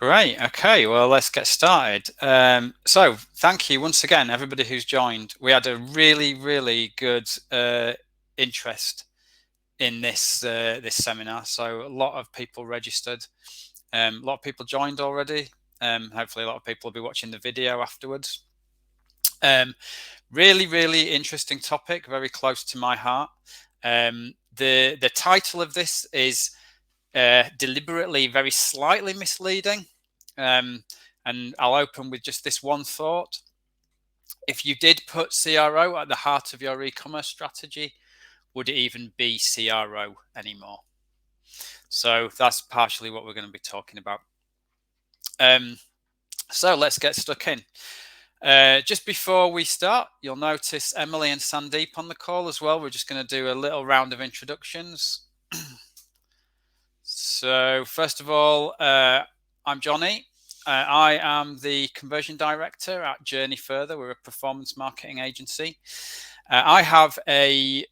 Great. Okay, well, let's get started. So thank you once again, everybody who's joined. We had a really good interest in this this seminar. So a lot of people registered. A lot of people joined already. Hopefully a lot of people will be watching the video afterwards. Really interesting topic, very close to my heart. The title of this is deliberately very slightly misleading, and I'll open with just this one thought. If you did put CRO at the heart of your e-commerce strategy, would it even be CRO anymore? So that's partially what we're going to be talking about. So let's get stuck in. Just before we start, you'll notice Emily and Sandeep on the call as well. We're just going to do a little round of introductions. So first of all, I'm Jonny. I am the conversion director at Journey Further. We're a performance marketing agency. I have a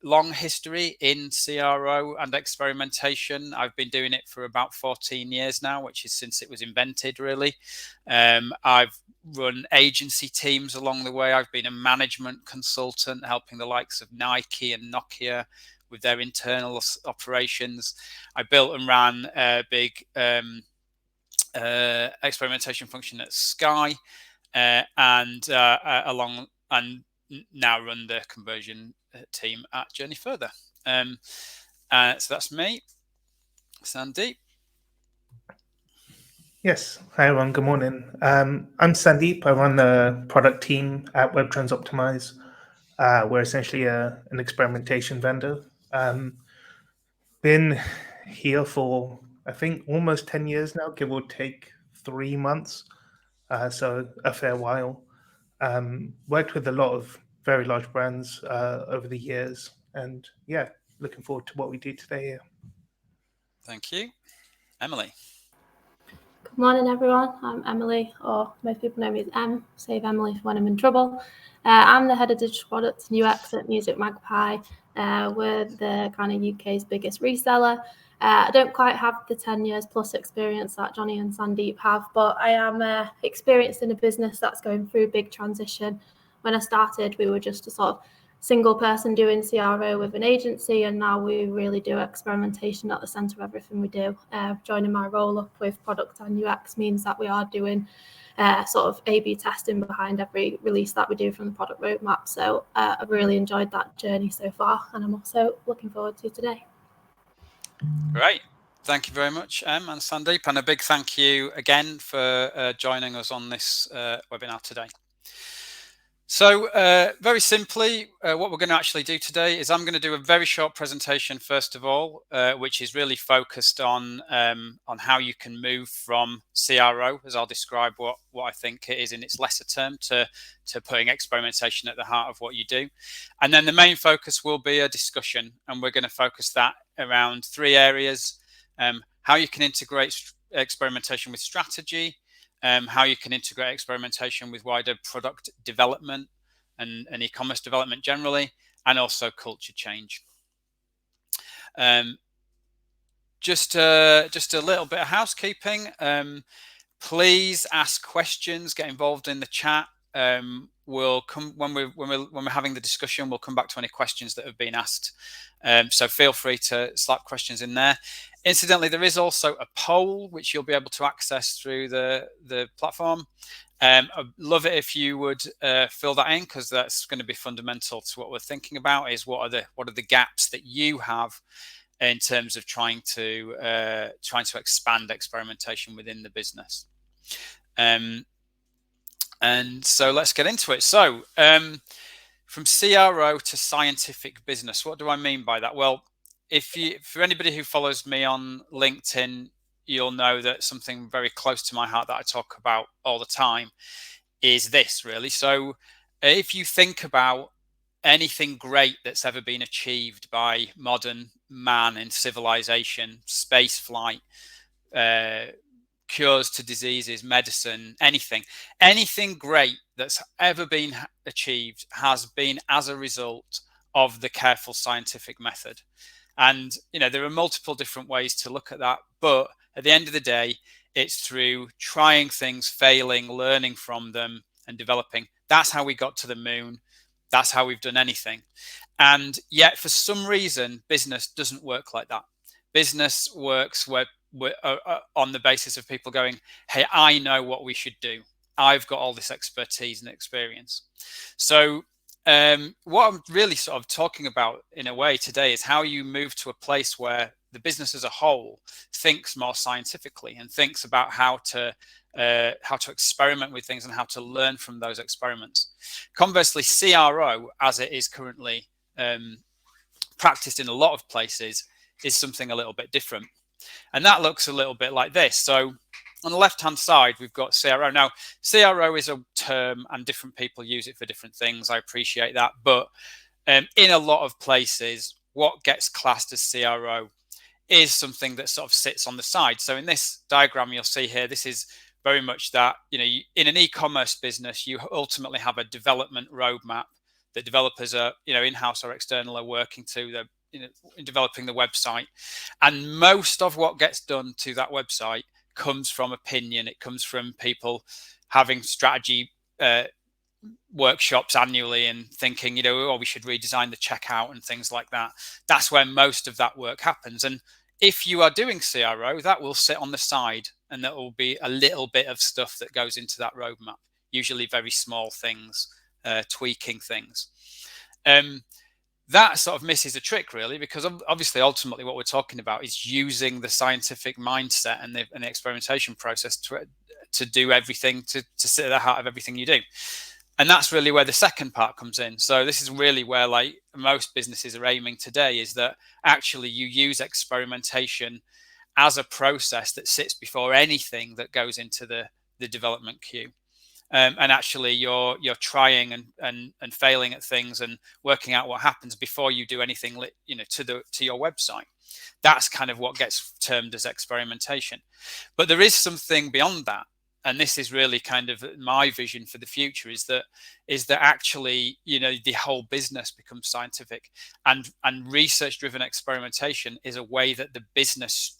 long history in CRO and experimentation. I've been doing it for about 14 years now, which is since it was invented, really. I've run agency teams along the way. I've been a management consultant, helping the likes of Nike and Nokia with their internal operations. I built and ran a big experimentation function at Sky, and now run the conversion team at Journey Further. So that's me, Sandeep. Yes. Hi, everyone. Good morning. I'm Sandeep. I run the product team at Webtrends Optimize. We're essentially an experimentation vendor. Been here for, I think, almost 10 years now, give or take 3 months. So a fair while. Worked with a lot of very large brands over the years. And yeah, looking forward to what we do today here. Thank you. Emily. Good morning, everyone. I'm Emily, or most people know me as Em. Save Emily when I'm in trouble. I'm the head of digital products and UX at Music Magpie. We're the kind of UK's biggest reseller. I don't quite have the 10 years plus experience that Jonny and Sandeep have, but I am experienced in a business that's going through a big transition. When I started, we were just a sort of single person doing CRO with an agency, and now we really do experimentation at the center of everything we do. Joining my role up with product and UX means that we are doing sort of A/B testing behind every release that we do from the product roadmap. So I've really enjoyed that journey so far, and I'm also looking forward to today. Great. Thank you very much, Em and Sandeep, and a big thank you again for joining us on this webinar today. So very simply, what we're going to actually do today is I'm going to do a very short presentation, first of all, which is really focused on how you can move from CRO, as I'll describe what I think it is in its lesser term, to putting experimentation at the heart of what you do. And then the main focus will be a discussion, and we're going to focus that around 3 areas: how you can integrate experimentation with strategy, how you can integrate experimentation with wider product development and e-commerce development generally, and also culture change. Just a little bit of housekeeping. Please ask questions, get involved in the chat. We'll come when we're having the discussion. We'll come back to any questions that have been asked. So feel free to slap questions in there. Incidentally, there is also a poll which you'll be able to access through the platform. I'd love it if you would fill that in, because that's going to be fundamental to what we're thinking about. Is what are the gaps that you have in terms of trying to expand experimentation within the business. And so let's get into it. So from CRO to scientific business, what do I mean by that? Well, for anybody who follows me on LinkedIn, you'll know that something very close to my heart that I talk about all the time is this, really. So if you think about anything great that's ever been achieved by modern man in civilization, space flight, cures to diseases, medicine, anything great that's ever been achieved has been as a result of the careful scientific method. And there are multiple different ways to look at that, but at the end of the day, It's through trying things, failing, learning from them, and developing. That's how we got to the moon. That's how we've done anything. And yet, for some reason, business doesn't work like that. Business works on the basis of people going, hey, I know what we should do. I've got all this expertise and experience. So what I'm really sort of talking about in a way today is how you move to a place where the business as a whole thinks more scientifically and thinks about how to experiment with things and how to learn from those experiments. Conversely, CRO, as it is currently practiced in a lot of places, is something a little bit different. And that looks a little bit like this. So on the left-hand side, we've got CRO. Now, CRO is a term and different people use it for different things. I appreciate that. But in a lot of places, what gets classed as CRO is something that sort of sits on the side. So in this diagram, you'll see here, this is very much that, in an e-commerce business, you ultimately have a development roadmap that developers are, in-house or external, are working to in developing the website. And most of what gets done to that website comes from opinion. It comes from people having strategy workshops annually and thinking, we should redesign the checkout and things like that. That's where most of that work happens. And if you are doing CRO, that will sit on the side, and that will be a little bit of stuff that goes into that roadmap, usually very small things, tweaking things. That sort of misses a trick, really, because obviously, ultimately, what we're talking about is using the scientific mindset and the experimentation process to do everything, to sit at the heart of everything you do. And that's really where the second part comes in. So this is really where, like, most businesses are aiming today, is that actually you use experimentation as a process that sits before anything that goes into the development queue. And actually you're trying and failing at things and working out what happens before you do anything, to your website. That's kind of what gets termed as experimentation. But there is something beyond that. And this is really kind of my vision for the future, is that actually, the whole business becomes scientific, and research-driven experimentation is a way that the business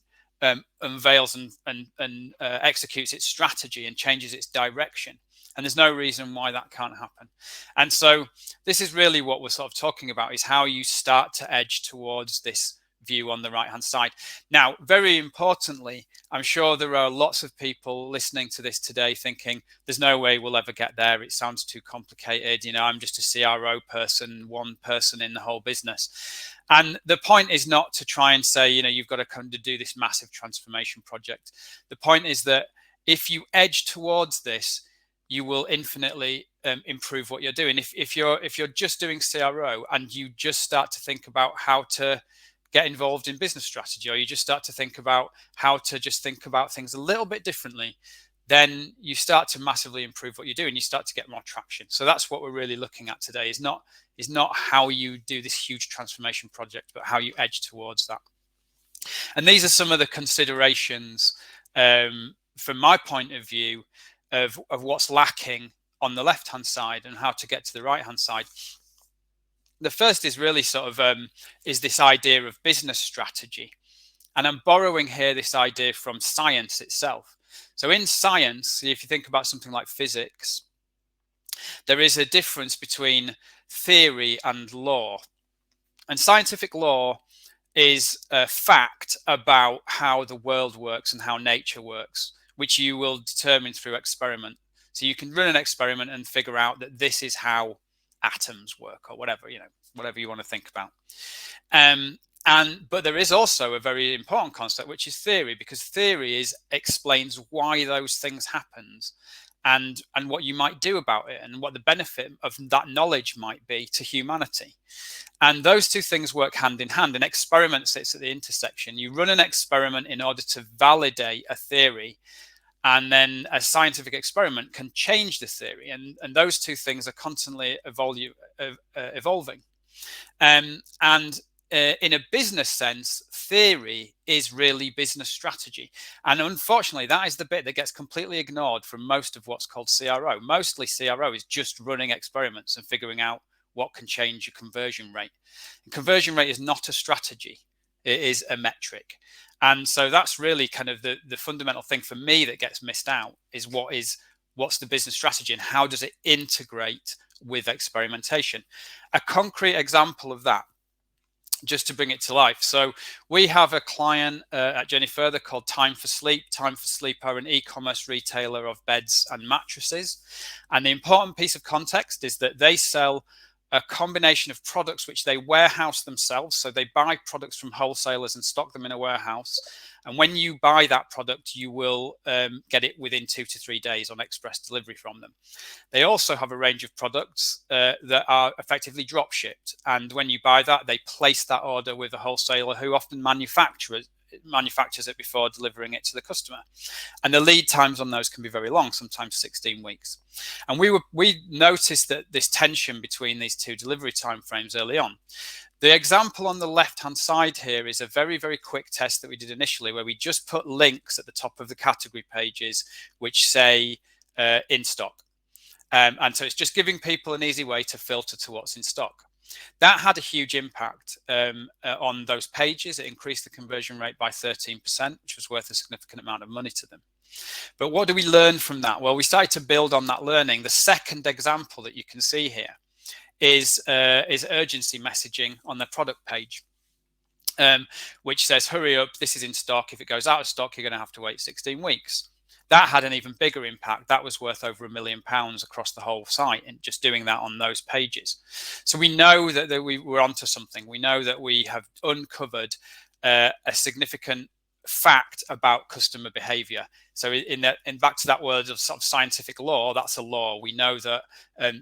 unveils and executes its strategy and changes its direction. And there's no reason why that can't happen. And so this is really what we're sort of talking about, is how you start to edge towards this view on the right-hand side. Now, very importantly, I'm sure there are lots of people listening to this today thinking, there's no way we'll ever get there. It sounds too complicated. I'm just a CRO person, one person in the whole business. And the point is not to try and say, you've got to come to do this massive transformation project. The point is that if you edge towards this, you will infinitely improve what you're doing. If you're just doing CRO and you just start to think about how to get involved in business strategy, or you just start to think about how to just think about things a little bit differently, then you start to massively improve what you do and you start to get more traction. So that's what we're really looking at today, is not how you do this huge transformation project, but how you edge towards that. And these are some of the considerations from my point of view of what's lacking on the left-hand side and how to get to the right-hand side. The first is really sort of is this idea of business strategy. And I'm borrowing here this idea from science itself. So in science, if you think about something like physics, there is a difference between theory and law. And scientific law is a fact about how the world works and how nature works, which you will determine through experiment. So you can run an experiment and figure out that this is how atoms work, or whatever, whatever you want to think about. But there is also a very important concept, which is theory, because theory explains why those things happened and what you might do about it and what the benefit of that knowledge might be to humanity. And those two things work hand in hand. An experiment sits at the intersection. You run an experiment in order to validate a theory, and then a scientific experiment can change the theory. And those two things are constantly evolving. In a business sense, theory is really business strategy. And unfortunately, that is the bit that gets completely ignored from most of what's called CRO. Mostly CRO is just running experiments and figuring out what can change your conversion rate. And conversion rate is not a strategy. It is a metric. And so that's really kind of the fundamental thing for me that gets missed out, is what's the business strategy and how does it integrate with experimentation. A concrete example of that, just to bring it to life. So we have a client at Jenny Further called Time for Sleep. Time for Sleep are an e-commerce retailer of beds and mattresses. And the important piece of context is that they sell a combination of products which they warehouse themselves. So they buy products from wholesalers and stock them in a warehouse. And when you buy that product, you will get it within 2 to 3 days on express delivery from them. They also have a range of products that are effectively drop shipped. And when you buy that, they place that order with a wholesaler who often manufactures it before delivering it to the customer. And the lead times on those can be very long, sometimes 16 weeks. And we noticed that this tension between these two delivery timeframes early on. The example on the left-hand side here is a very, very quick test that we did initially, where we just put links at the top of the category pages which say in stock. And so it's just giving people an easy way to filter to what's in stock. That had a huge impact on those pages. It increased the conversion rate by 13%, which was worth a significant amount of money to them. But what do we learn from that? Well, we started to build on that learning. The second example that you can see here is urgency messaging on the product page, which says, hurry up, this is in stock. If it goes out of stock, you're going to have to wait 16 weeks. That had an even bigger impact. That was worth over £1 million across the whole site, and just doing that on those pages. So we know that we were onto something. We know that we have uncovered a significant fact about customer behavior. So in back to that word of sort of scientific law, that's a law. We know that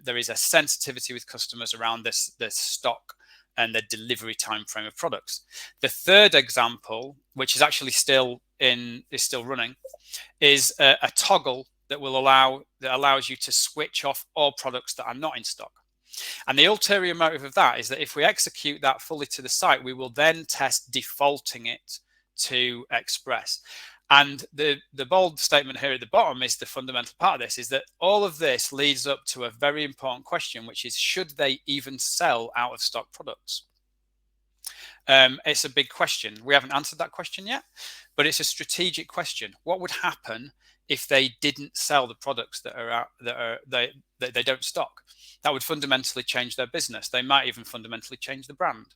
there is a sensitivity with customers around this stock and the delivery time frame of products. The third example, which is actually still running, is a toggle that allows you to switch off all products that are not in stock. And the ulterior motive of that is that if we execute that fully to the site, we will then test defaulting it to Express. And the bold statement here at the bottom is the fundamental part of this, is that all of this leads up to a very important question, which is, should they even sell out of stock products? It's a big question. We haven't answered that question yet, but it's a strategic question. What would happen if they didn't sell the products that they don't stock? That would fundamentally change their business. They might even fundamentally change the brand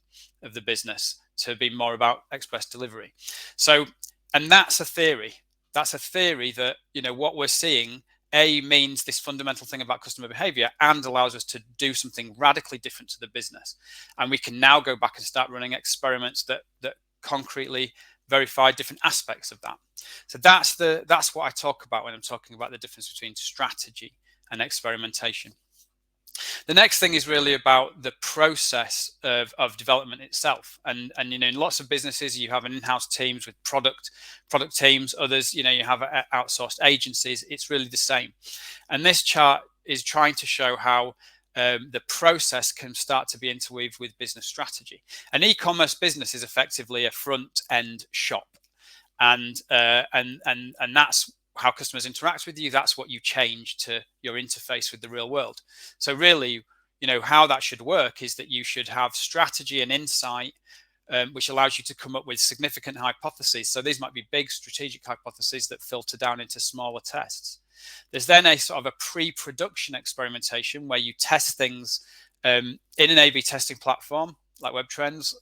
of the business to be more about express delivery. So, and that's a theory. That's a theory that, what we're seeing, means this fundamental thing about customer behavior and allows us to do something radically different to the business. And we can now go back and start running experiments that concretely verify different aspects of that. So that's what I talk about when I'm talking about the difference between strategy and experimentation. The next thing is really about the process of development itself. And in lots of businesses, you have an in-house teams with product teams. Others, you have outsourced agencies. It's really the same. And this chart is trying to show how the process can start to be interweaved with business strategy. An e-commerce business is effectively a front-end shop, and that's how customers interact with you. That's what you change to your interface with the real world. So really, how that should work is that you should have strategy and insight, which allows you to come up with significant hypotheses. So these might be big strategic hypotheses that filter down into smaller tests. There's then a sort of a pre-production experimentation where you test things in an A/B testing platform like Webtrends,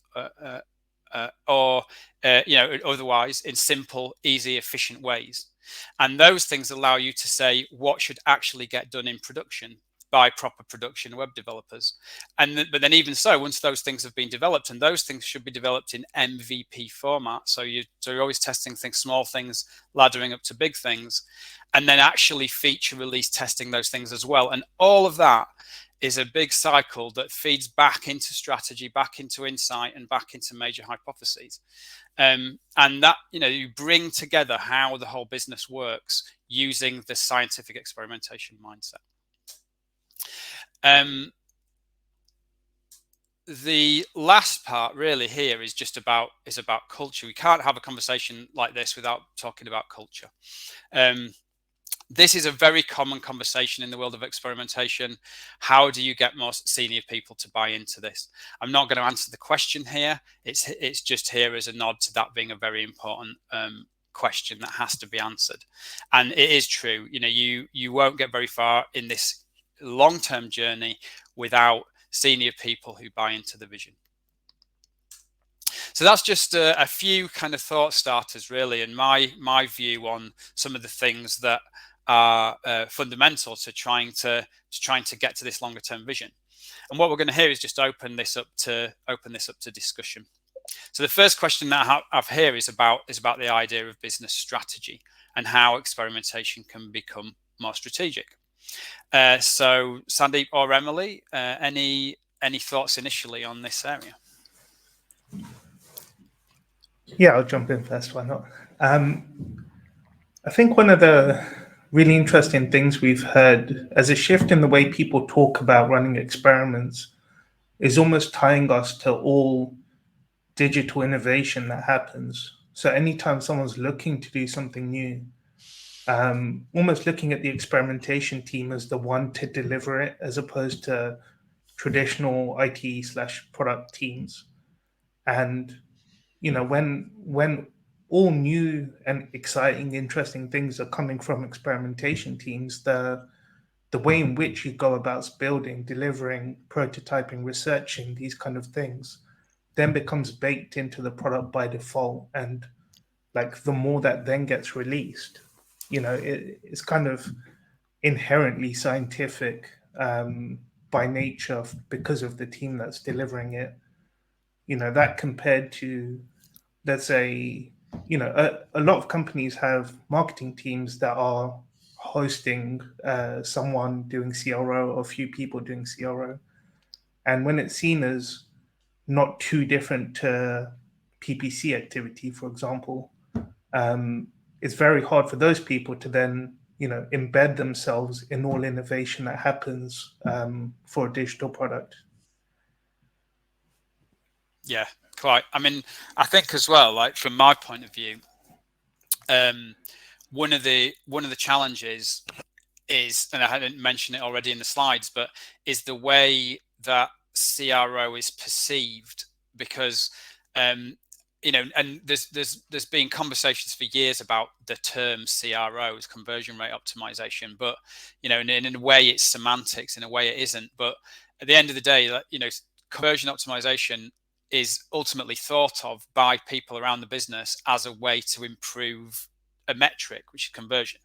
or otherwise in simple, easy, efficient ways. And those things allow you to say what should actually get done in production by proper production web developers. But then even so, once those things have been developed, and those things should be developed in MVP format, so you're always testing things, small things laddering up to big things, and then actually feature release testing those things as well. And all of that is a big cycle that feeds back into strategy, back into insight, and back into major hypotheses. And that, you bring together how the whole business works using the scientific experimentation mindset. The last part really here is just about culture. We can't have a conversation like this without talking about culture. This is a very common conversation in the world of experimentation. How do you get more senior people to buy into this? I'm not going to answer the question here. It's just here as a nod to that being a very important question that has to be answered. And it is true. You won't get very far in this long-term journey without senior people who buy into the vision. So that's just a few kind of thought starters, really, and my view on some of the things that are fundamental to trying to get to this longer term vision. And what we're going to hear is just open this up to discussion. So the first question that I have here is about the idea of business strategy and how experimentation can become more strategic. So Sandeep or Emily, any thoughts initially on this area? Yeah, I'll jump in first. Why not? I think one of the really interesting things we've heard as a shift in the way people talk about running experiments is almost tying us to all digital innovation that happens. So anytime someone's looking to do something new, almost looking at the experimentation team as the one to deliver it, as opposed to traditional IT/product teams. And when all new and exciting, interesting things are coming from experimentation teams, the way in which you go about building, delivering, prototyping, researching these kind of things then becomes baked into the product by default. And like the more that then gets released, it's kind of inherently scientific by nature because of the team that's delivering it. That compared to, let's say, a lot of companies have marketing teams that are hosting someone doing CRO or a few people doing CRO. And when it's seen as not too different to PPC activity, for example, it's very hard for those people to then, embed themselves in all innovation that happens for a digital product. Yeah, quite. I mean, I think as well, like from my point of view, one of the challenges is, and I didn't mention it already in the slides, but is the way that CRO is perceived, because and there's been conversations for years about the term CROs, conversion rate optimization, but in a way it's semantics, in a way it isn't. But at the end of the day, conversion optimization is ultimately thought of by people around the business as a way to improve a metric, which is conversion.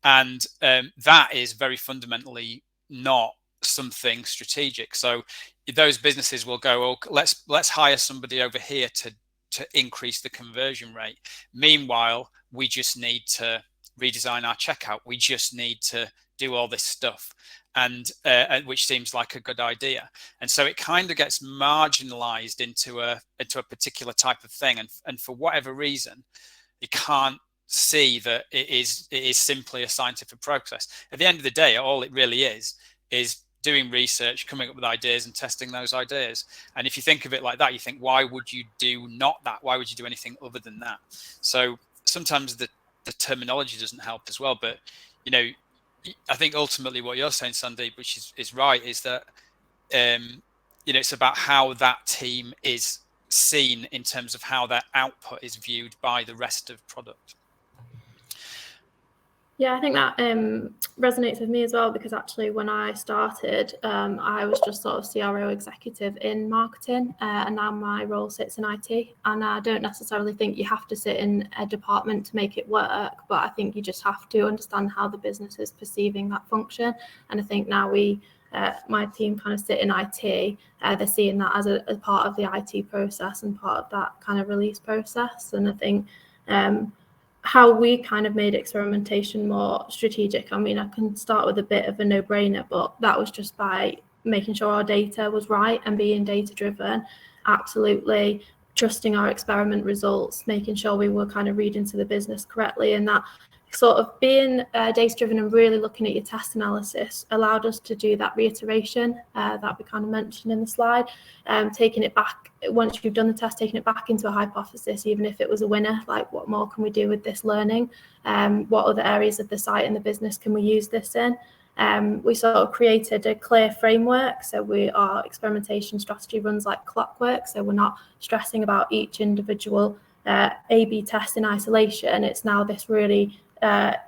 And that is very fundamentally not something strategic. So those businesses will go, oh, let's hire somebody over here to increase the conversion rate. Meanwhile, we just need to redesign our checkout. We just need to do all this stuff, and which seems like a good idea. And so it kind of gets marginalized into a particular type of thing. And for whatever reason, you can't see that it is simply a scientific process. At the end of the day, all it really is doing research, coming up with ideas and testing those ideas. And if you think of it like that, you think, why would you do not that? Why would you do anything other than that? So sometimes the terminology doesn't help as well. But, I think ultimately what you're saying, Sandeep, which is right, is that, it's about how that team is seen in terms of how their output is viewed by the rest of product. Yeah, I think that resonates with me as well, because actually when I started, I was just sort of CRO executive in marketing, and now my role sits in IT. And I don't necessarily think you have to sit in a department to make it work, but I think you just have to understand how the business is perceiving that function. And I think now my team kind of sit in IT, they're seeing that as a part of the IT process and part of that kind of release process. And I think how we kind of made experimentation more strategic. I mean, I can start with a bit of a no-brainer, but that was just by making sure our data was right and being data-driven, absolutely trusting our experiment results, making sure we were kind of reading to the business correctly, and that sort of being data driven and really looking at your test analysis allowed us to do that reiteration that we kind of mentioned in the slide, taking it back once you've done the test, taking it back into a hypothesis, even if it was a winner, like what more can we do with this learning? What other areas of the site and the business can we use this in? We sort of created a clear framework. So our experimentation strategy runs like clockwork. So we're not stressing about each individual A/B test in isolation. It's now this really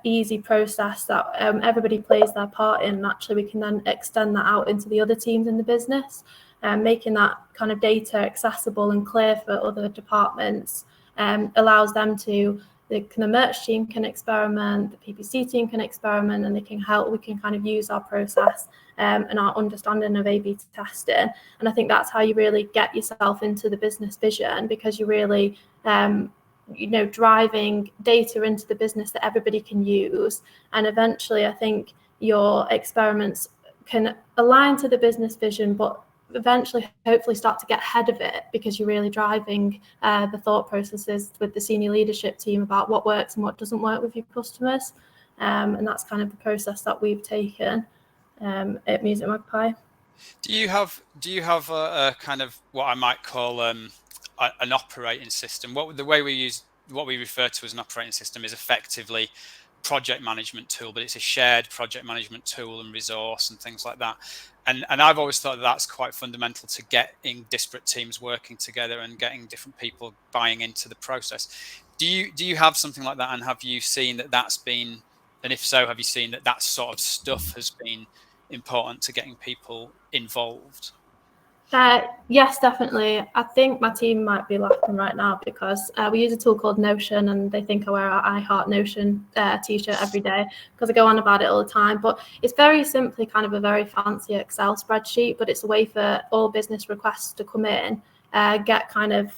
easy process that everybody plays their part in. And actually, we can then extend that out into the other teams in the business, making that kind of data accessible and clear for other departments allows them to. The merch team can experiment, the PPC team can experiment, and they can help. We can kind of use our process and our understanding of A/B testing. And I think that's how you really get yourself into the business vision, because you're really driving data into the business that everybody can use. And eventually, I think your experiments can align to the business vision, but eventually hopefully start to get ahead of it, because you're really driving the thought processes with the senior leadership team about what works and what doesn't work with your customers. And that's kind of the process that we've taken at Music Magpie. Do you have a kind of what I might call an operating system? What we refer to as an operating system is effectively project management tool, but it's a shared project management tool and resource and things like that. And I've always thought that's quite fundamental to getting disparate teams working together and getting different people buying into the process. Do you have something like that? And have you seen that's been, and if so, have you seen that sort of stuff has been important to getting people involved? Yes, definitely. I think my team might be laughing right now, because we use a tool called Notion, and they think I wear our I Heart Notion t-shirt every day because I go on about it all the time. But it's very simply kind of a very fancy Excel spreadsheet, but it's a way for all business requests to come in, get kind of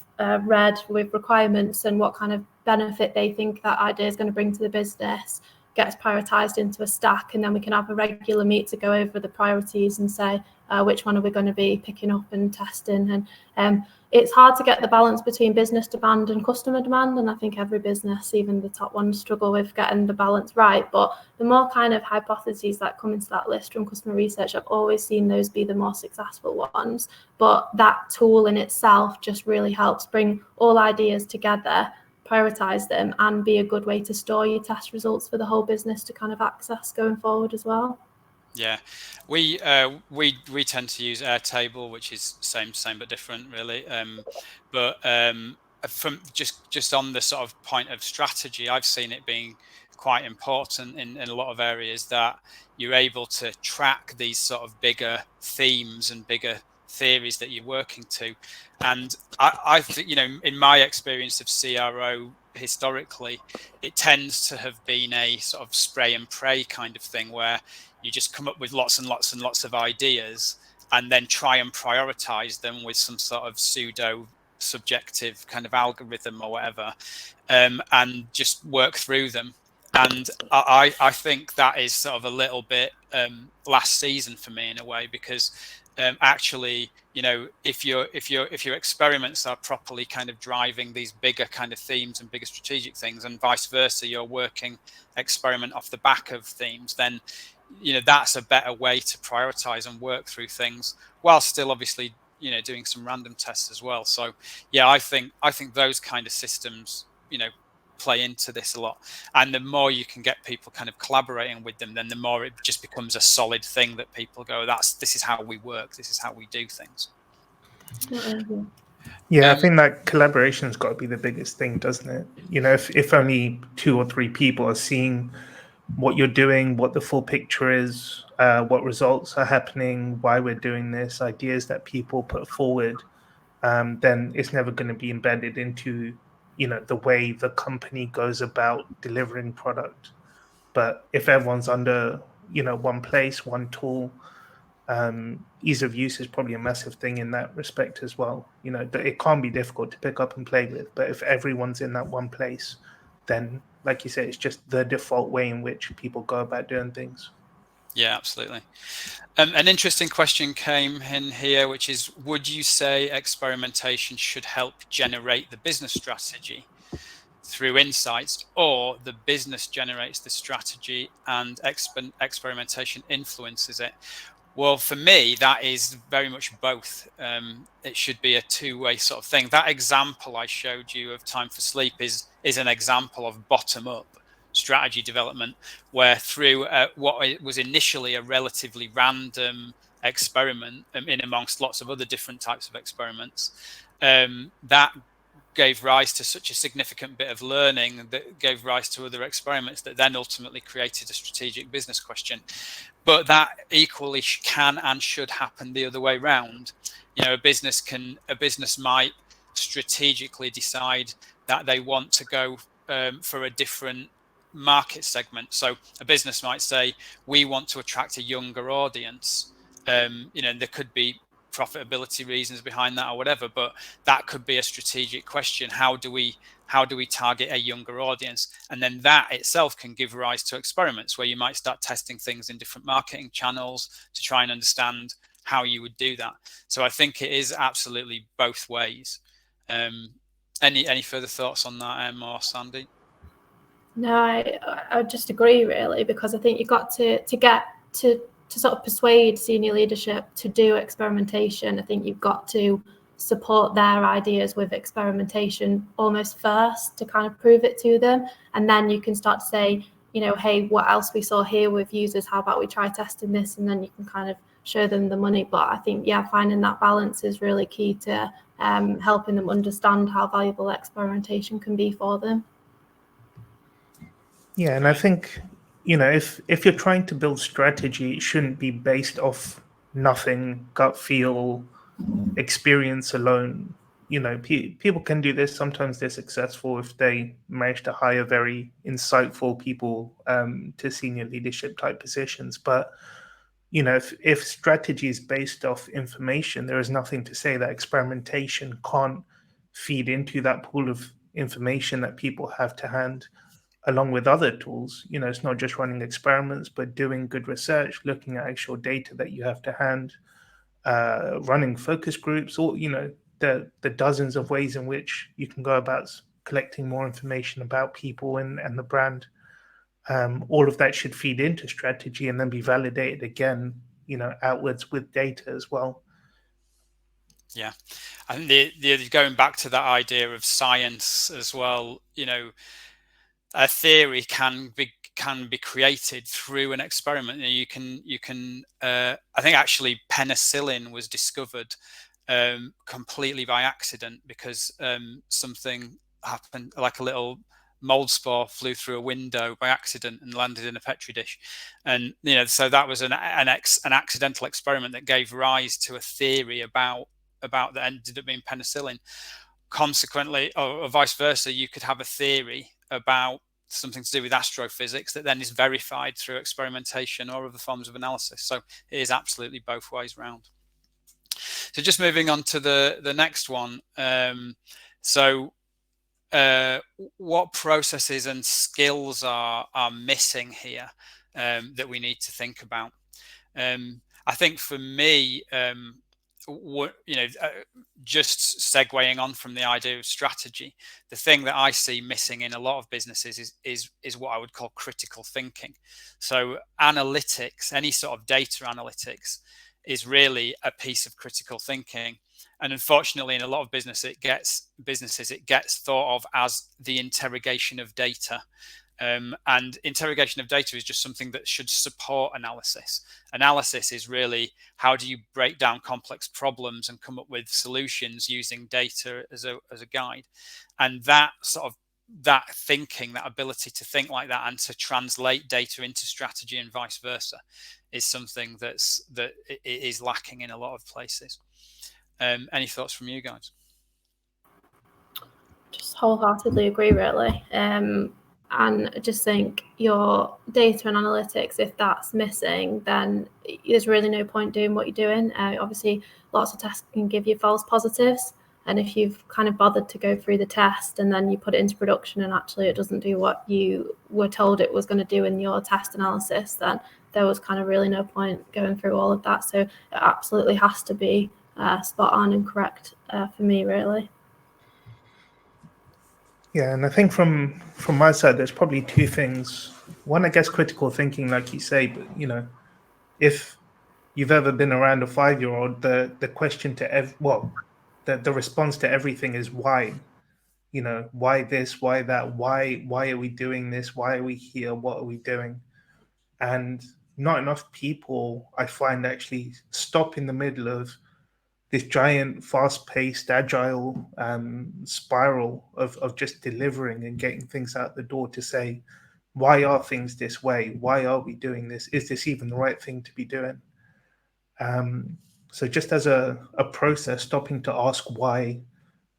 read with requirements and what kind of benefit they think that idea is going to bring to the business, gets prioritized into a stack, and then we can have a regular meet to go over the priorities and say which one are we going to be picking up and testing. And it's hard to get the balance between business demand and customer demand, and I think every business, even the top ones, struggle with getting the balance right. But the more kind of hypotheses that come into that list from customer research, I've always seen those be the more successful ones. But that tool in itself just really helps bring all ideas together, prioritize them, and be a good way to store your test results for the whole business to kind of access going forward as well. Yeah, we tend to use Airtable, which is same but different, really. But from just on the sort of point of strategy, I've seen it being quite important in a lot of areas, that you're able to track these sort of bigger themes and bigger theories that you're working to. And I think, in my experience of CRO historically, it tends to have been a sort of spray and pray kind of thing, where you just come up with lots and lots and lots of ideas and then try and prioritize them with some sort of pseudo subjective kind of algorithm or whatever, and just work through them. And I think that is sort of a little bit last season for me in a way, because actually, if your experiments are properly kind of driving these bigger kind of themes and bigger strategic things, and vice versa, you're working experiment off the back of themes, then that's a better way to prioritize and work through things, while still obviously doing some random tests as well. So yeah, I think those kind of systems play into this a lot, and the more you can get people kind of collaborating with them, then the more it just becomes a solid thing that people go, this is how we work, this is how we do things. Yeah, I think that collaboration's got to be the biggest thing, doesn't it? If only 2 or 3 people are seeing what you're doing, what the full picture is, what results are happening, why we're doing this, ideas that people put forward, then it's never going to be embedded into the way the company goes about delivering product. But if everyone's under one place, one tool, ease of use is probably a massive thing in that respect as well. It can't be difficult to pick up and play with, but if everyone's in that one place, then like you say, it's just the default way in which people go about doing things. Yeah, absolutely. An interesting question came in here, which is, would you say experimentation should help generate the business strategy? through insights, or the business generates the strategy and experimentation influences it. Well, for me, that is very much both. It should be a two-way sort of thing. That example I showed you of Time for Sleep is an example of bottom-up strategy development, where through what was initially a relatively random experiment in amongst lots of other different types of experiments, that gave rise to such a significant bit of learning that gave rise to other experiments that then ultimately created a strategic business question. But that equally can and should happen the other way around. You know, a business might strategically decide that they want to go for a different market segment. So a business might say, we want to attract a younger audience. You know, there could be profitability reasons behind that or whatever, but that could be a strategic question. How do we target a younger audience? And then that itself can give rise to experiments where you might start testing things in different marketing channels to try and understand how you would do that. So I think it is absolutely both ways. Any further thoughts on that, Em or Sandy? No, I just agree really, because I think you've got to get to sort of persuade senior leadership to do experimentation. I think you've got to support their ideas with experimentation almost first to kind of prove it to them, and then you can start to say, you know, hey, what else we saw here with users, how about we try testing this, and then you can kind of show them the money. But I think, yeah, finding that balance is really key to helping them understand how valuable experimentation can be for them. Yeah, and I think, you know, if you're trying to build strategy, it shouldn't be based off nothing, gut feel, experience alone. You know, people can do this. Sometimes they're successful if they manage to hire very insightful people to senior leadership type positions. But, you know, if strategy is based off information, there is nothing to say that experimentation can't feed into that pool of information that people have to hand, along with other tools. You know, it's not just running experiments, but doing good research, looking at actual data that you have to hand, running focus groups, or, you know, the dozens of ways in which you can go about collecting more information about people and the brand. All of that should feed into strategy and then be validated again, you know, outwards with data as well. Yeah, I think the going back to that idea of science as well, you know, a theory can be created through an experiment. You can I think actually penicillin was discovered completely by accident, because something happened, like a little mold spore flew through a window by accident and landed in a petri dish, and you know, so that was an accidental experiment that gave rise to a theory about that ended up being penicillin. Consequently, or vice versa, you could have a theory about something to do with astrophysics that then is verified through experimentation or other forms of analysis. So it is absolutely both ways round. So just moving on to the next one. What processes and skills are missing here that we need to think about? I think for me, just segueing on from the idea of strategy, the thing that I see missing in a lot of businesses is what I would call critical thinking. So analytics, any sort of data analytics, is really a piece of critical thinking. And unfortunately, in a lot of businesses, it gets thought of as the interrogation of data. And interrogation of data is just something that should support analysis. Analysis is really, how do you break down complex problems and come up with solutions using data as a guide? And that thinking, that ability to think like that and to translate data into strategy and vice versa, is something that is lacking in a lot of places. Any thoughts from you guys? Just wholeheartedly agree, really. And I just think your data and analytics, if that's missing, then there's really no point doing what you're doing. Obviously, lots of tests can give you false positives. And if you've kind of bothered to go through the test and then you put it into production and actually it doesn't do what you were told it was going to do in your test analysis, then there was kind of really no point going through all of that. So it absolutely has to be spot on and correct for me, really. Yeah, and I think from my side, there's probably two things. One, I guess, critical thinking, like you say, but if you've ever been around a 5-year-old, the question to the response to everything is why. Why this, why that, why are we doing this? Why are we here? What are we doing? And not enough people, I find, actually stop in the middle of this giant, fast-paced, agile spiral of just delivering and getting things out the door to say, why are things this way? Why are we doing this? Is this even the right thing to be doing? So just as a process, stopping to ask why,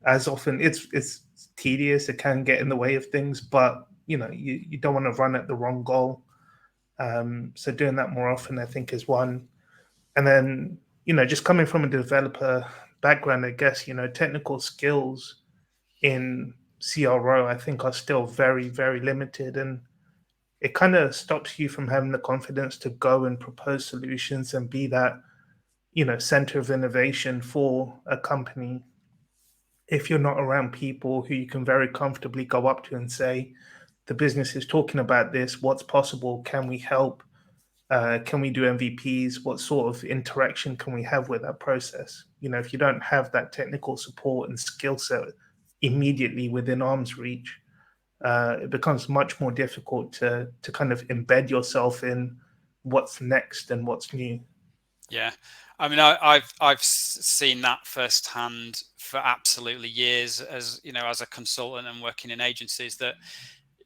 as often it's tedious, it can get in the way of things, but you don't want to run at the wrong goal. So doing that more often, I think, is one. And then, just coming from a developer background, I guess, technical skills in CRO, I think, are still very, very limited. And it kind of stops you from having the confidence to go and propose solutions and be that, center of innovation for a company if you're not around people who you can very comfortably go up to and say, the business is talking about this, what's possible? Can we help? Can we do MVPs? What sort of interaction can we have with that process? If you don't have that technical support and skill set immediately within arm's reach, it becomes much more difficult to kind of embed yourself in what's next and what's new. Yeah, I mean, I've seen that firsthand for absolutely years, as as a consultant and working in agencies, that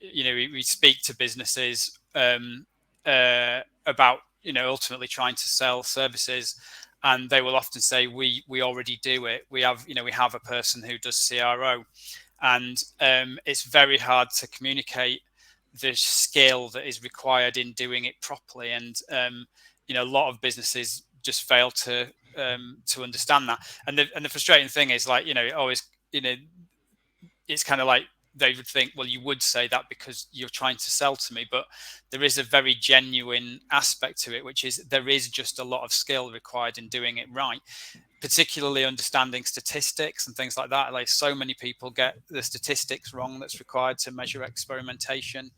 we speak to businesses about ultimately trying to sell services, and they will often say, we already do it. We have we have a person who does CRO, and it's very hard to communicate the skill that is required in doing it properly. And a lot of businesses just fail to understand that. And the frustrating thing is, like, always, it's kind of like they would think, well, you would say that because you're trying to sell to me, but there is a very genuine aspect to it, which is there is just a lot of skill required in doing it right, particularly understanding statistics and things like that. Like, so many people get the statistics wrong that's required to measure experimentation.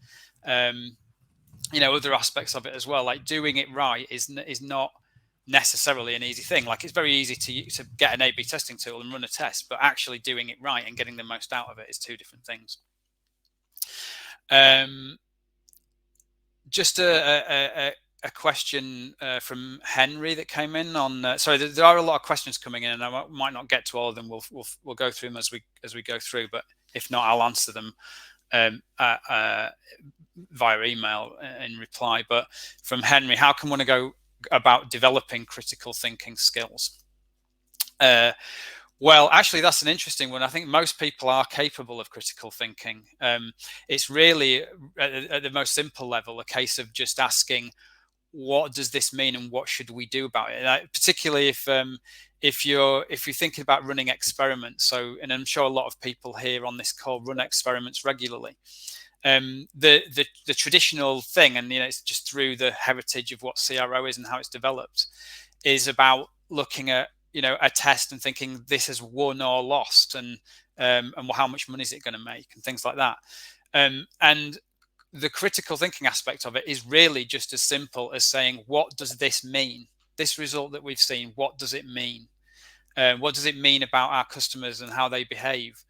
Other aspects of it as well, like doing it right is not necessarily an easy thing. Like, it's very easy to get an A/B testing tool and run a test, but actually doing it right and getting the most out of it is two different things. Just a question from Henry that came in on. Sorry, there are a lot of questions coming in, and I might not get to all of them. We'll go through them as we go through, but if not, I'll answer them via email in reply. But from Henry, how can one go about developing critical thinking skills? Well, actually, that's an interesting one. I think most people are capable of critical thinking. It's really, at the most simple level, a case of just asking, what does this mean and what should we do about it? Particularly if you're thinking about running experiments. So, and I'm sure a lot of people here on this call run experiments regularly. The traditional thing, and it's just through the heritage of what CRO is and how it's developed, is about looking at a test and thinking, this is won or lost, and how much money is it going to make, and things like that. And the critical thinking aspect of it is really just as simple as saying, what does this mean? This result that we've seen, what does it mean? What does it mean about our customers and how they behave?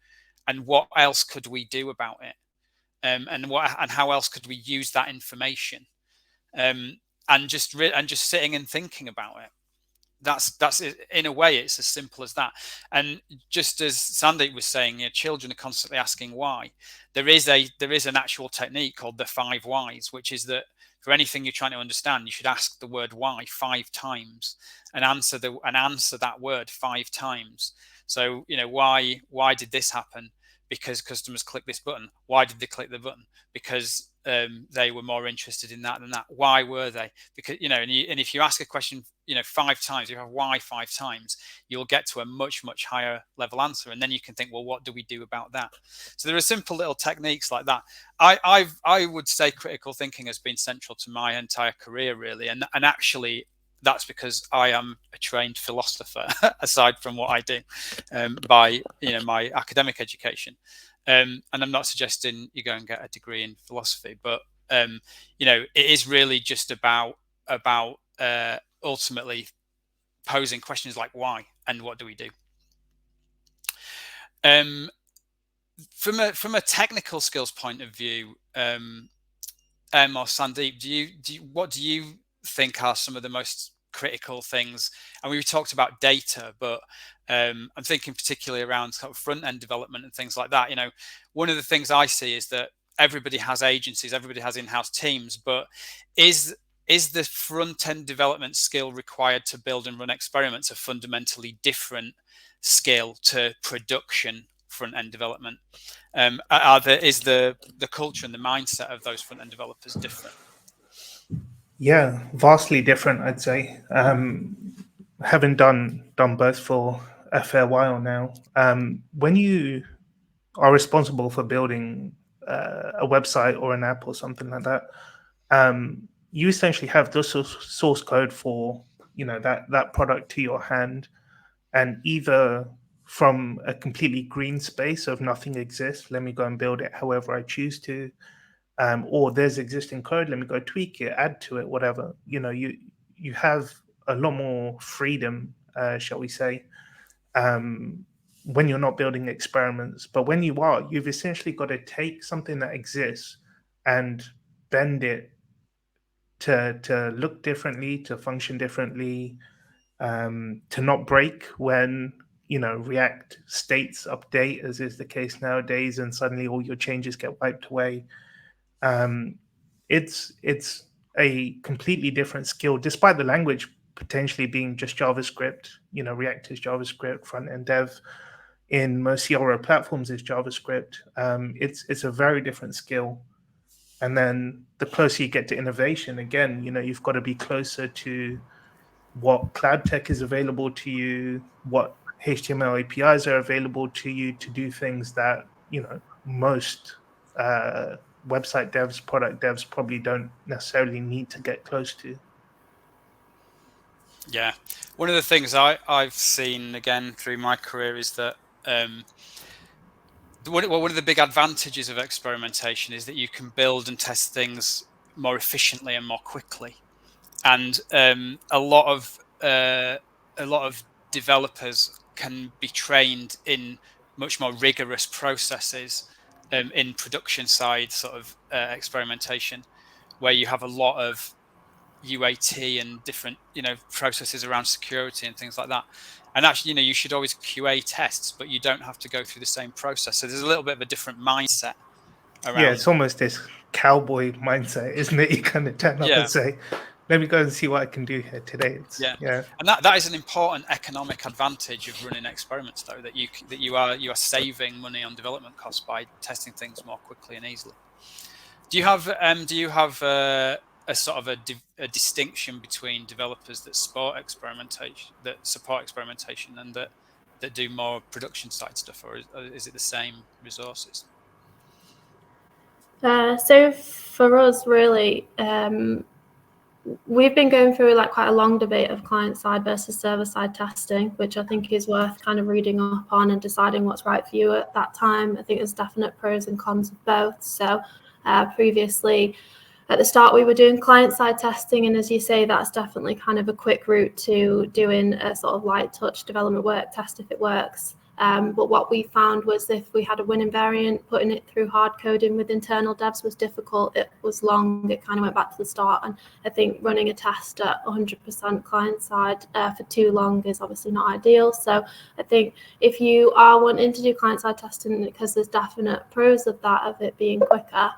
And what else could we do about it? And how else could we use that information? And just sitting and thinking about it. That's in a way, it's as simple as that. And just as Sandeep was saying, children are constantly asking why. There is an actual technique called the 5 whys, which is that for anything you're trying to understand, you should ask the word why 5 times and answer that word 5 times. So, why did this happen? Because customers click this button. Why did they click the button? Because they were more interested in that than that. Why were they? Because and if you ask a question 5 times, you have why 5 times, you'll get to a much higher level answer, and then you can think, well, what do we do about that? So there are simple little techniques like that. I would say critical thinking has been central to my entire career, really, and actually that's because I am a trained philosopher aside from what I do by my academic education. And I'm not suggesting you go and get a degree in philosophy, but you know, it is really just about ultimately posing questions like why and what do we do. From a technical skills point of view, or Sandeep, what do you think are some of the most critical things? And we talked about data, but I'm thinking particularly around sort of front end development and things like that. You know, one of the things I see is that everybody has agencies, everybody has in-house teams, but is the front end development skill required to build and run experiments a fundamentally different skill to production front end development? Is the culture and the mindset of those front end developers different? Yeah, vastly different, I'd say. Having done both for a fair while now, when you are responsible for building a website or an app or something like that, you essentially have the source code for, you know, that product to your hand, and either from a completely green space of nothing exists, let me go and build it however I choose to, or there's existing code, let me go tweak it, add to it, whatever. You know, you have a lot more freedom, shall we say, when you're not building experiments. But when you are, you've essentially got to take something that exists and bend it to look differently, to function differently, to not break when, you know, React states update, as is the case nowadays, and suddenly all your changes get wiped away. Um, it's a completely different skill, despite the language potentially being just JavaScript. You know, React is JavaScript, front end dev in most CRO platforms is JavaScript. It's a very different skill. And then the closer you get to innovation, again, you know, you've got to be closer to what cloud tech is available to you, what HTML APIs are available to you to do things that, you know, most website devs, product devs probably don't necessarily need to get close to. Yeah, one of the things I've seen again through my career is that one of the big advantages of experimentation is that you can build and test things more efficiently and more quickly. And a lot of developers can be trained in much more rigorous processes in production side sort of experimentation, where you have a lot of UAT and different, you know, processes around security and things like that. And actually, you know, you should always QA tests, but you don't have to go through the same process. So there's a little bit of a different mindset Yeah, around. it's almost this cowboy mindset, isn't it? You kind of turn up Yeah. and say, let me go and see what I can do here today. Yeah, yeah. and that is an important economic advantage of running experiments, though, that you are saving money on development costs by testing things more quickly and easily. Do you have a sort of a distinction between developers that support experimentation, and that do more production side stuff, or is it the same resources? So for us, really, we've been going through like quite a long debate of client side versus server side testing, which I think is worth kind of reading up on and deciding what's right for you at that time. I think there's definite pros and cons of both. So previously, at the start, we were doing client side testing, and as you say, that's definitely kind of a quick route to doing a sort of light touch development work, test if it works. But what we found was if we had a winning variant, putting it through hard coding with internal devs was difficult. It was long. It kind of went back to the start. And I think running a test at 100% client side for too long is obviously not ideal. So I think if you are wanting to do client side testing, because there's definite pros of that, of it being quicker,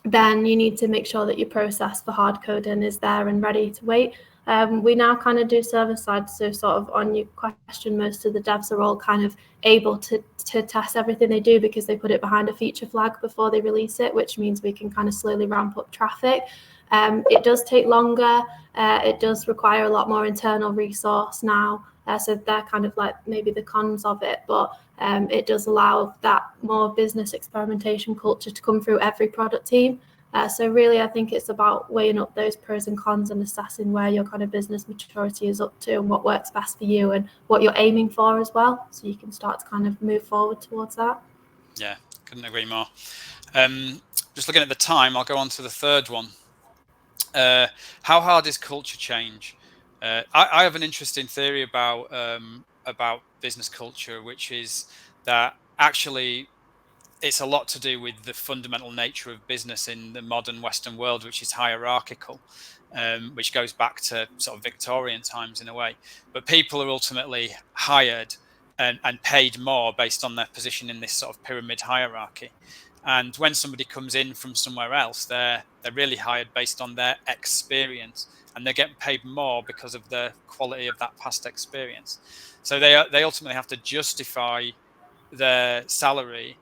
then you need to make sure that your process for hard coding is there and ready to wait. We now kind of do server side, so sort of on your question, most of the devs are all kind of able to test everything they do because they put it behind a feature flag before they release it, which means we can kind of slowly ramp up traffic. It does take longer. It does require a lot more internal resource now. So they're kind of like maybe the cons of it, but it does allow that more business experimentation culture to come through every product team. So really, I think it's about weighing up those pros and cons and assessing where your kind of business maturity is up to and what works best for you and what you're aiming for as well. So you can start to kind of move forward towards that. Yeah, couldn't agree more. Just looking at the time, I'll go on to the third one. How hard is culture change? I have an interesting theory about business culture, which is that actually it's a lot to do with the fundamental nature of business in the modern Western world, which is hierarchical, which goes back to sort of Victorian times in a way. But people are ultimately hired and paid more based on their position in this sort of pyramid hierarchy. And when somebody comes in from somewhere else, they're really hired based on their experience, and they're getting paid more because of the quality of that past experience. So they ultimately have to justify their salary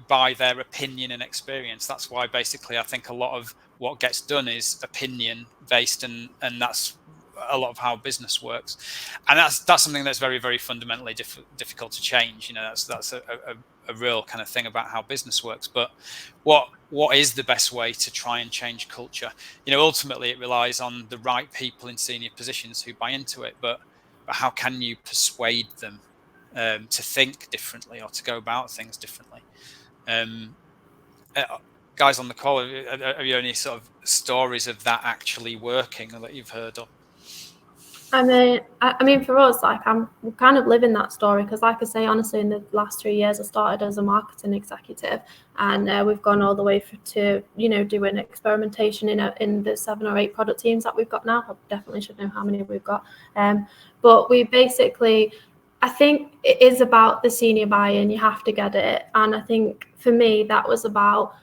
by their opinion and experience. That's why basically I think a lot of what gets done is opinion based, and that's a lot of how business works, and that's something that's very, very fundamentally difficult to change. You know, that's a real kind of thing about how business works. But what is the best way to try and change culture? You know, ultimately it relies on the right people in senior positions who buy into it, but how can you persuade them to think differently or to go about things differently? Guys on the call, have you any sort of stories of that actually working that you've heard of? I mean, for us, like we're kind of living that story because, like I say, honestly, in the last 3 years, I started as a marketing executive, and we've gone all the way to doing experimentation in the 7 or 8 product teams that we've got now. I definitely should know how many we've got, but we basically, I think it is about the senior buy-in. You have to get it, and I think for me that was about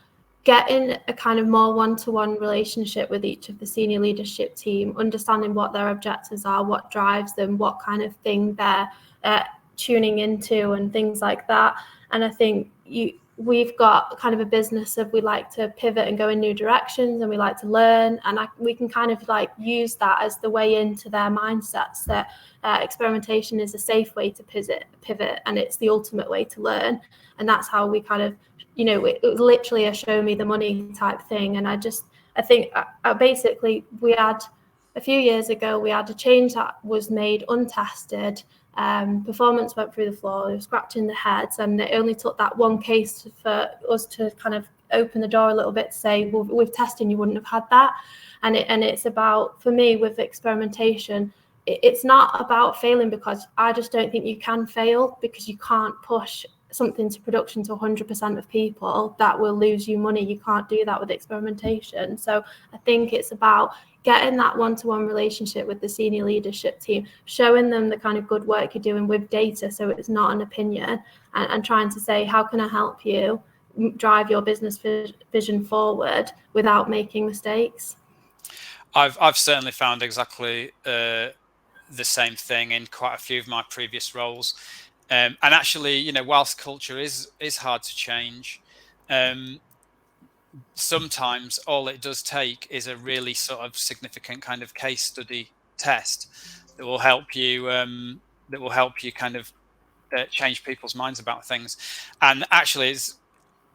getting a kind of more one-to-one relationship with each of the senior leadership team, understanding what their objectives are, what drives them, what kind of thing they're tuning into and things like that. And I think we've got kind of a business of we like to pivot and go in new directions, and we like to learn, and we can kind of like use that as the way into their mindsets that experimentation is a safe way to pivot, and it's the ultimate way to learn. And that's how we kind of, it was literally a show me the money type thing. And I think basically we had a few years ago, we had a change that was made untested. Performance went through the floor, we were scratching the heads, and it only took that one case for us to kind of open the door a little bit to say, well, with testing, you wouldn't have had that. And it's about, for me, with experimentation, it's not about failing, because I just don't think you can fail, because you can't push something to production to 100% of people. That will lose you money. You can't do that with experimentation. So I think it's about getting that one-to-one relationship with the senior leadership team, showing them the kind of good work you're doing with data, so it's not an opinion, and trying to say, how can I help you drive your business vision forward without making mistakes? I've certainly found exactly the same thing in quite a few of my previous roles. And actually, whilst culture is hard to change, sometimes all it does take is a really sort of significant kind of case study test that will help you kind of change people's minds about things. And actually, it's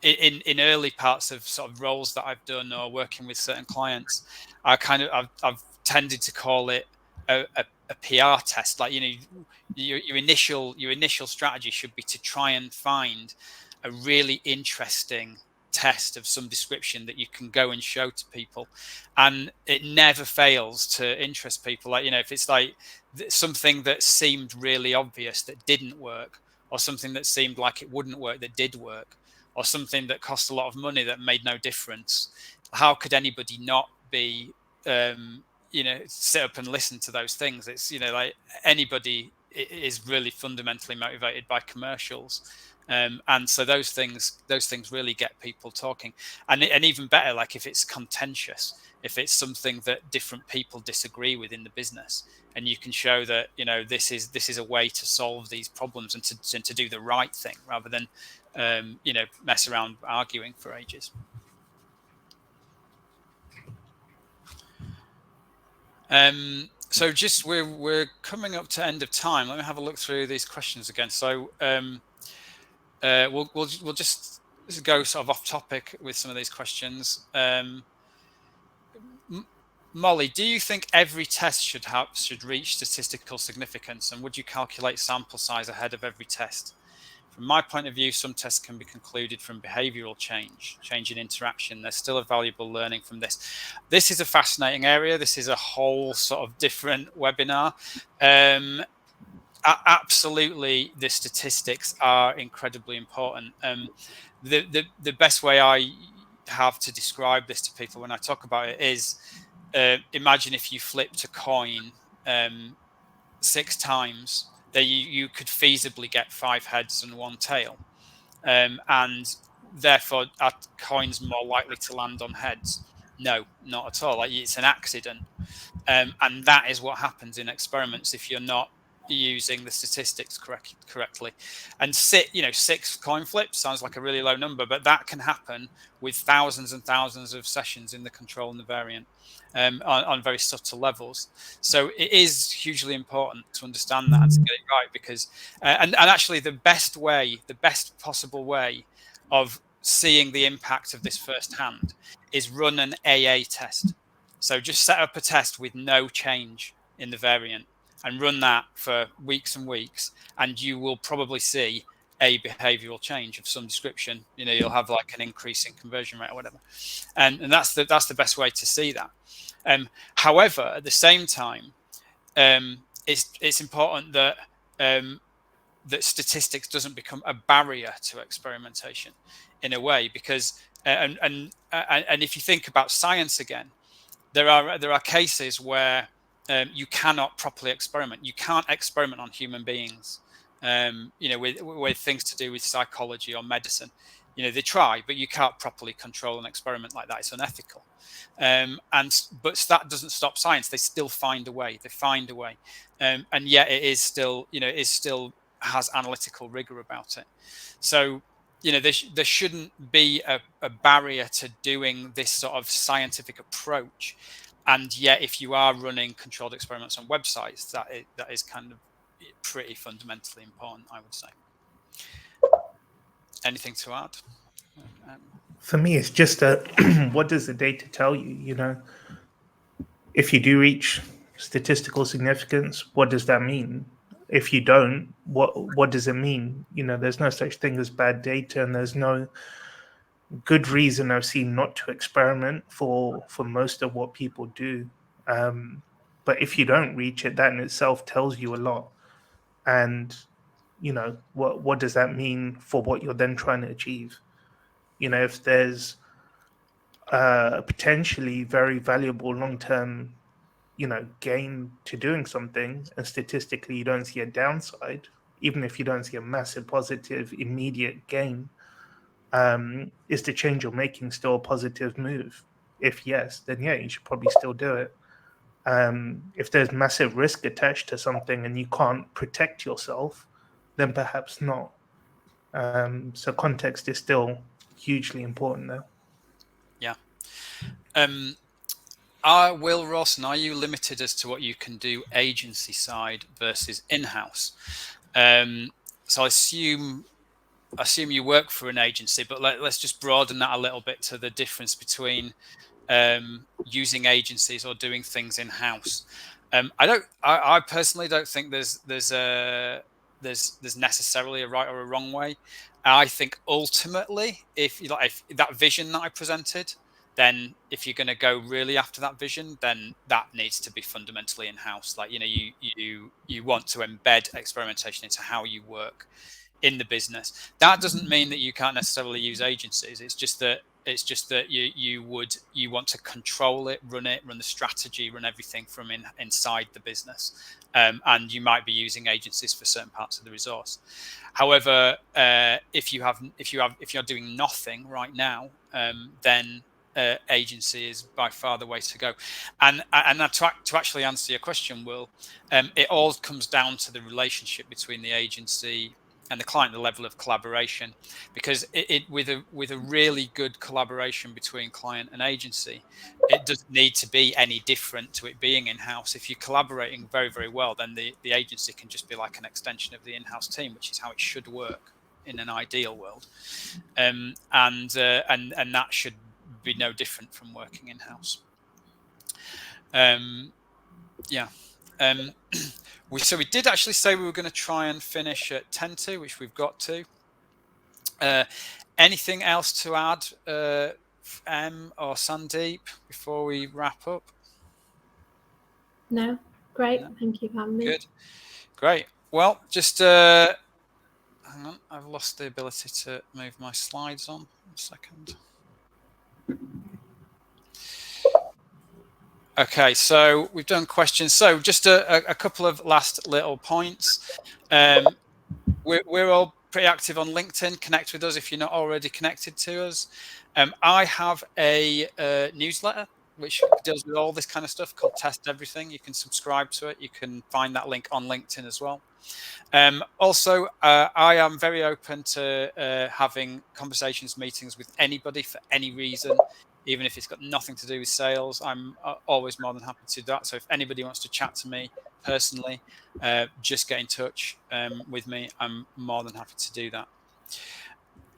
in early parts of sort of roles that I've done or working with certain clients, I've tended to call it a PR test. Like, your initial strategy should be to try and find a really interesting test of some description that you can go and show to people, and it never fails to interest people. Like, if it's like something that seemed really obvious that didn't work, or something that seemed like it wouldn't work that did work, or something that cost a lot of money that made no difference, how could anybody not be sit up and listen to those things? It's like anybody is really fundamentally motivated by commercials, and so those things really get people talking. And even better, like if it's contentious, if it's something that different people disagree with in the business, and you can show that this is a way to solve these problems and to do the right thing rather than mess around arguing for ages. So just we're coming up to end of time. Let me have a look through these questions again. So we'll just go sort of off topic with some of these questions. Molly, do you think every test should reach statistical significance, and would you calculate sample size ahead of every test? from my point of view, some tests can be concluded from behavioral change in interaction. There's still a valuable learning from this. This is a fascinating area. This is a whole sort of different webinar. Absolutely, the statistics are incredibly important. The best way I have to describe this to people when I talk about it is, imagine if you flipped a coin 6 times, that you could feasibly get 5 heads and 1 tail, and therefore are coins more likely to land on heads? No, not at all. Like, it's an accident, and that is what happens in experiments if you're not using the statistics correctly. And 6 coin flips sounds like a really low number, but that can happen with thousands and thousands of sessions in the control and the variant, on very subtle levels. So it is hugely important to understand that and to get it right, because and actually the best possible way of seeing the impact of this firsthand is run an AA test. So just set up a test with no change in the variant and run that for weeks and weeks, and you will probably see a behavioral change of some description. You'll have like an increase in conversion rate or whatever, and that's the best way to see that. However, at the same time, it's important that that statistics doesn't become a barrier to experimentation in a way, because and if you think about science again, there are cases where you cannot properly experiment. You can't experiment on human beings, with things to do with psychology or medicine. They try, but you can't properly control an experiment like that. It's unethical. But that doesn't stop science. They still find a way. They find a way, and yet it is still, has analytical rigor about it. So there shouldn't be a barrier to doing this sort of scientific approach. And yet, if you are running controlled experiments on websites, that is kind of pretty fundamentally important, I would say. Anything to add? For me, it's just what does the data tell you? If you do reach statistical significance, what does that mean? If you don't, what does it mean? There's no such thing as bad data, and there's no good reason I've seen not to experiment for most of what people do. But if you don't reach it, that in itself tells you a lot. And what does that mean for what you're then trying to achieve? If there's potentially very valuable long-term gain to doing something, and statistically you don't see a downside, even if you don't see a massive positive immediate gain, is the change you're making still a positive move? If yes, then yeah, you should probably still do it. If there's massive risk attached to something and you can't protect yourself, then perhaps not. So context is still hugely important there. Yeah. Will Rawson, are you limited as to what you can do agency side versus in-house? So I assume you work for an agency, but let's just broaden that a little bit to the difference between using agencies or doing things in-house. I personally don't think there's necessarily a right or a wrong way. I think ultimately, if that vision that I presented, then if you're going to go really after that vision, then that needs to be fundamentally in-house. Like, you want to embed experimentation into how you work in the business. That doesn't mean that you can't necessarily use agencies. It's just that you want to control it, run the strategy, run everything from inside the business, and you might be using agencies for certain parts of the resource. However, if you're doing nothing right now, then agency is by far the way to go. And to actually answer your question, Will, it all comes down to the relationship between the agency and the client, the level of collaboration, because with a really good collaboration between client and agency, it doesn't need to be any different to it being in-house. If you're collaborating very, very well, then the agency can just be like an extension of the in-house team, which is how it should work in an ideal world. And that should be no different from working in-house. So we did actually say we were going to try and finish at 10 to, which we've got to. Anything else to add, Em or Sandeep, before we wrap up? No, great. No. Thank you for having me. Good, great. Well, just hang on. I've lost the ability to move my slides on. 1 second. Okay, so we've done questions. So just a couple of last little points. We're all pretty active on LinkedIn. Connect with us if you're not already connected to us. I have a newsletter which deals with all this kind of stuff called Test Everything. You can subscribe to it. You can find that link on LinkedIn as well. Also, I am very open to having conversations, meetings with anybody for any reason, even if it's got nothing to do with sales. I'm always more than happy to do that. So if anybody wants to chat to me personally, just get in touch with me. I'm more than happy to do that.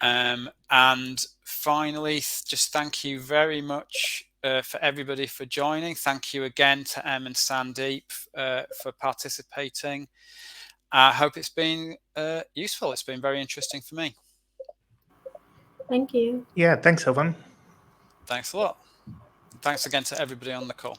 And finally, just thank you very much for everybody for joining. Thank you again to Em and Sandeep for participating. I hope it's been useful. It's been very interesting for me. Thank you. Yeah, thanks, everyone. Thanks a lot. Thanks again to everybody on the call.